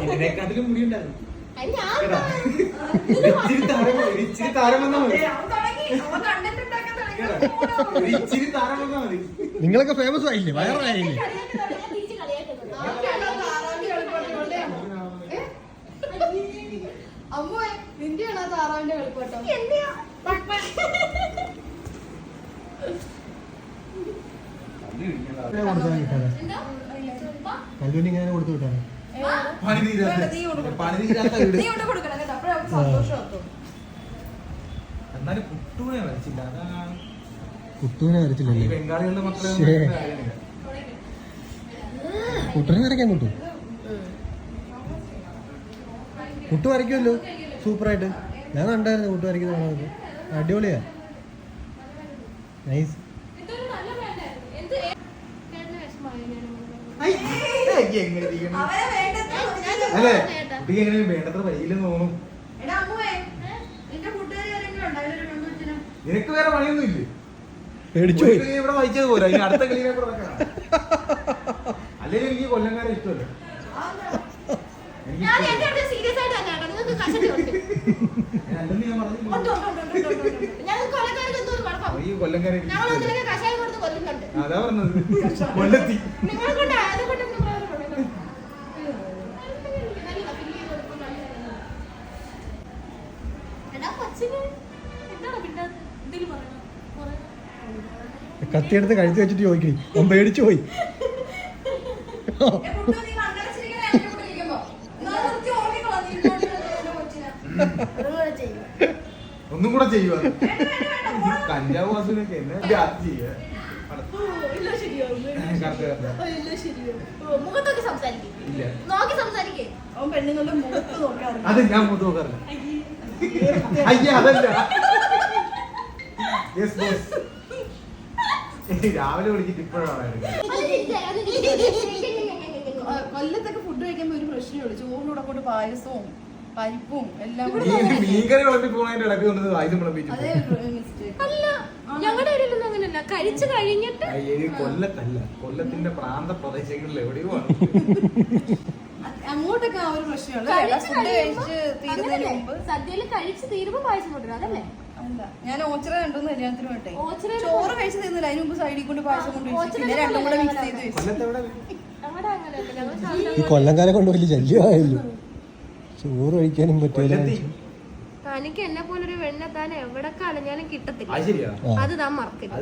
ഇതിനെക്കാട്ടിലും മുടി ഉണ്ടായിരുന്നു. ഇച്ചിരി താരം വന്നാ മതി. ഇച്ചിരി താരം വന്നാ മതി. നിങ്ങളൊക്കെ ഫേമസ് ആയില്ലേ? വയറായില്ലേ? അമ്മ നിന്റെയാണോ താറാവിന്റെ കളിപ്പാട്ടം? ഇങ്ങനെ കൊടുത്തു വിട്ടാണ്. എന്നാലും കുട്ടൂനെ വരച്ചില്ല. അതാണ് കുട്ടൂനെ വരച്ചില്ലല്ലേ? ബംഗാളികളുടെ മക്കളെ കുട്ടനെ വരയ്ക്കാൻ കുട്ടു കുട്ടു വരയ്ക്കുമല്ലോ സൂപ്പറായിട്ട്. ഞാൻ കണ്ടായിരുന്നു കുട്ടു വരയ്ക്കുന്ന. അടിപൊളിയാ, നൈസ്. അല്ലേ കുട്ടിക്ക് എങ്ങനെ വേണ്ടത്ര വരിയില്ലെന്ന് തോന്നും. നിനക്ക് വേറെ പണിയൊന്നും ഇല്ലേ? ഇവിടെ വായിച്ചത് പോരാ, ഇനി അടുത്ത കളിയെ കൂടെ വെക്കണം. അല്ലെങ്കിൽ എനിക്ക് കൊല്ലംകാരെ ഇഷ്ടമല്ല. അല്ലെന്ന് ഞാൻ പറഞ്ഞു. ഈ കൊല്ലംകാരെ അതാ പറഞ്ഞത്. കൊല്ലത്തി കത്തിയെടുത്ത് കഴുത്തി വെച്ചിട്ട് ചോദിക്കണി. അവൻ പേടിച്ചു പോയി. ഒന്നും കൂടെ ചെയ്യുക. കഞ്ചാവ് വാസുവിനൊക്കെ എന്നെ ചെയ്യുക. അത് ഞാൻ മുഖത്ത് നോക്കാറില്ല. അയ്യ അതല്ല. രാവിലെ വിളിച്ചിട്ട് ഇപ്പോഴാണ്. കൊല്ലത്തൊക്കെ ഫുഡ് കഴിക്കുമ്പോ ഒരു പ്രശ്നമുള്ളൂ. ചോറിനൂടെ കൊണ്ട് പായസവും പരിപ്പും എല്ലാം മീൻകറി വിളമ്പി പോണതിന്റെ ഇടയ്ക്ക് കൊണ്ടത് ആയുധം വിളമ്പിച്ചു. അങ്ങനെയല്ല, കഴിച്ചു കഴിഞ്ഞിട്ട്. കൊല്ലത്തല്ല, കൊല്ലത്തിന്റെ പ്രാന്ത പ്രദേശങ്ങളിൽ എവിടെയോ ആണ്. അങ്ങോട്ടൊക്കെ ആ ഒരു പ്രശ്നമുള്ളൂ. സദ്യയിൽ കഴിച്ച് തീരുമ്പോ പായസം കൊണ്ടുവരും, അതല്ലേ? അല്ല, ഞാൻ ഓച്ചറ രണ്ടുമൂന്ന് കല്യാണത്തിന് വേണ്ടേ ചോറ് കഴിച്ച് തീർന്നില്ല. അതിന് മുമ്പ് സൈഡിൽ കൊണ്ട് പായസം കൊണ്ട് പിന്നെ രണ്ടും കൂടെ മിക്സ് ചെയ്ത് വെച്ചു. ഈ കൊല്ലംകാരെ കൊണ്ട് വലിയ ശല്യമായല്ലോ. ചോറ് കഴിക്കാനും പറ്റില്ല. തനിക്ക് എന്നെ പോലൊരു വെണ്ണ താൻ എവിടെ കളഞ്ഞാലും കിട്ടത്തില്ല. അത് താൻ മറക്കില്ല.